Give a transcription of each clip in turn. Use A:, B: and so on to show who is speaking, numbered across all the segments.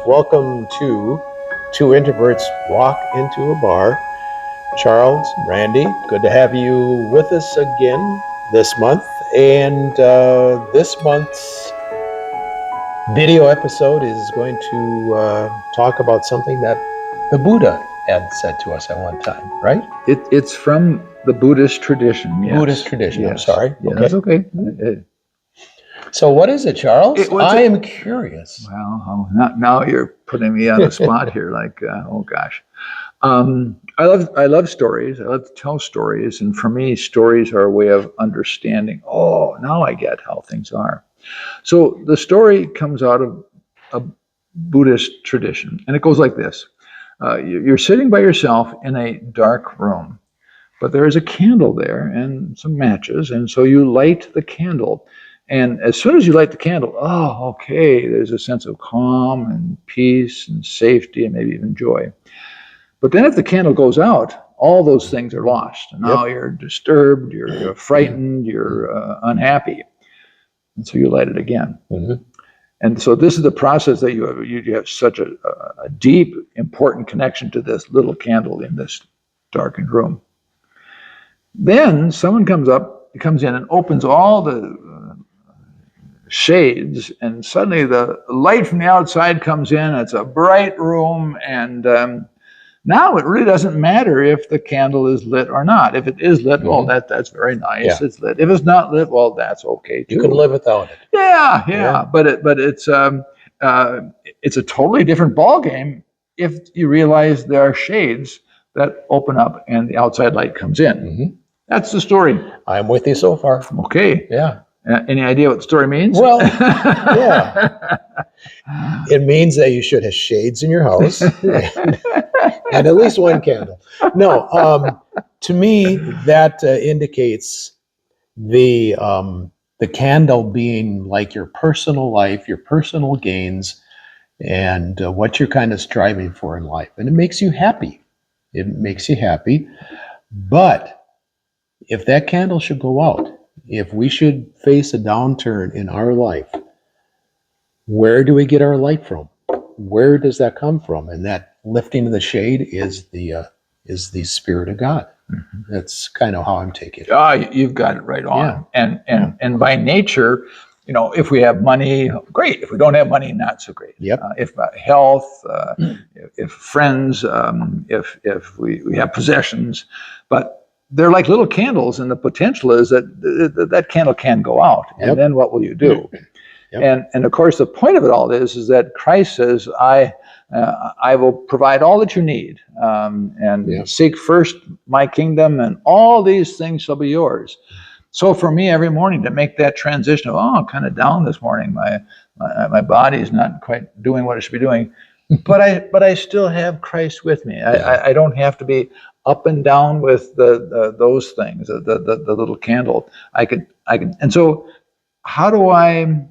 A: Welcome to Two Introverts Walk into a Bar. Charles, Randy, good to have you with us again this month. And this month's video episode is going to talk about something that the Buddha had said to us at one time, right?
B: It's from the Buddhist tradition. Yes.
A: Buddhist tradition,
B: Yes.
A: I'm sorry.
B: Yeah,
A: Okay.
B: that's okay.
A: So what is it, Charles? I am
B: Well,
A: curious.
B: now you're putting me on the spot here. Oh gosh. I love stories. I love to tell stories, and for me, stories are a way of understanding. Oh, now I get how things are. So the story comes out of a Buddhist tradition, and it goes like this: you're sitting by yourself in a dark room, but there is a candle there and some matches, and so you light the candle. And as soon as you light the candle, oh, okay, there's a sense of calm and peace and safety and maybe even joy. But then if the candle goes out, all those things are lost. And now you're disturbed, you're frightened, you're unhappy. And so you light it again.
A: Mm-hmm.
B: And so this is the process that you have such a deep, important connection to this little candle in this darkened room. Then someone comes in and opens all the shades, and suddenly the light from the outside comes in. It's a bright room, and now it really doesn't matter if the candle is lit or not. If it is lit, well, that's very nice.
A: Yeah.
B: It's lit. If it's not lit, well, that's okay too.
A: You can live without it.
B: Yeah. But it's a totally different ball game if you realize there are shades that open up and the outside light comes in.
A: Mm-hmm.
B: That's the story.
A: I'm with you so far.
B: Okay.
A: Yeah.
B: Any idea what the story means?
A: Well, yeah. It means that you should have shades in your house and at least one candle. No, to me, that indicates the candle being like your personal life, your personal gains, and what you're kind of striving for in life. And it makes you happy. It makes you happy. But if that candle should go out, if we should face a downturn in our life, where do we get our light from? Where does that come from? And that lifting of the shade is the Spirit of God. Mm-hmm. That's kind of how I'm taking it.
B: You've got it right on. Yeah. And by nature, if we have money, great. If we don't have money, not so great.
A: Yep.
B: If health, if friends, if we have possessions, but they're like little candles, and the potential is that candle can go out, and then what will you do? Yep. And of course, the point of it all is that Christ says, I will provide all that you need, and seek first my kingdom, and all these things shall be yours. So for me, every morning to make that transition of, I'm kind of down this morning, my body is not quite doing what it should be doing, but I still have Christ with me. I don't have to be up and down with those things, the little candle. I can, and so how do I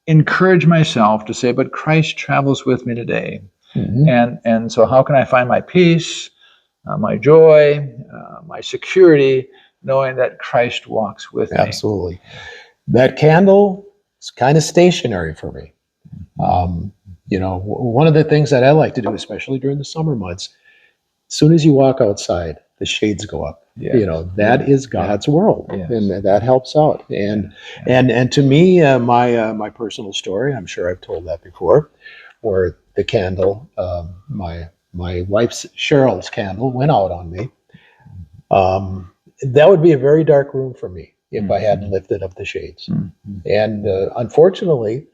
B: encourage myself to say, but Christ travels with me today? Mm-hmm. And so how can I find my peace, my joy, my security, knowing that Christ walks with me?
A: Absolutely. That candle is kind of stationary for me. One of the things that I like to do, especially during the summer months, as soon as you walk outside, the shades go up. Yes. That is God's world, and that helps out. And to me, my personal story, I'm sure I've told that before, where the candle, my wife's Cheryl's candle went out on me. That would be a very dark room for me if I hadn't lifted up the shades. Mm-hmm. And unfortunately,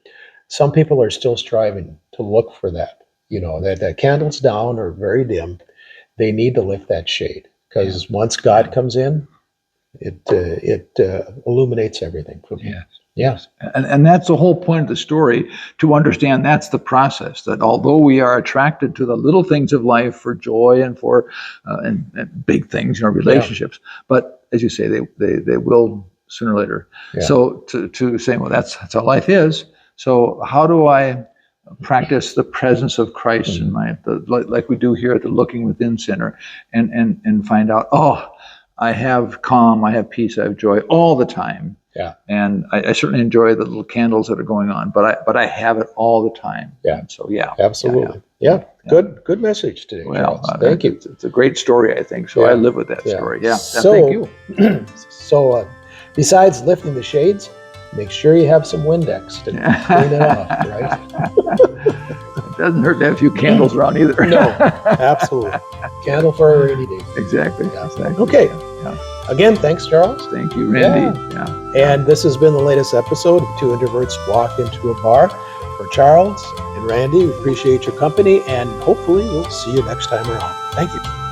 A: some people are still striving to look for that. That candle's down or very dim. They need to lift that shade, because once God comes in, it illuminates everything for me.
B: Yes. And that's the whole point of the story, to understand that's the process, that although we are attracted to the little things of life for joy and for and big things, relationships, but as you say, they will sooner or later. Yeah. So to say, well, that's how life is. So how do I practice the presence of Christ in my, like we do here at the Looking Within Center, and find out, I have calm, I have peace, I have joy all the time.
A: Yeah.
B: And I certainly enjoy the little candles that are going on, but I have it all the time.
A: Yeah.
B: And so yeah.
A: Absolutely. Yeah. Good message today,
B: Well,
A: Charles. Thank you.
B: It's a great story, I think. So
A: Yeah.
B: I live with that
A: Yeah.
B: story. Yeah.
A: So,
B: Thank you.
A: So, besides lifting the shades, make sure you have some Windex to clean it off, right?
B: It doesn't hurt to have a few candles around either.
A: No, absolutely. Candle for a rainy day.
B: Exactly.
A: Yeah.
B: Exactly.
A: Okay.
B: Yeah.
A: Again, thanks, Charles.
B: Thank you, Randy. Yeah.
A: And this has been the latest episode of Two Introverts Walk Into a Bar. For Charles and Randy, we appreciate your company, and hopefully we'll see you next time around. Thank you.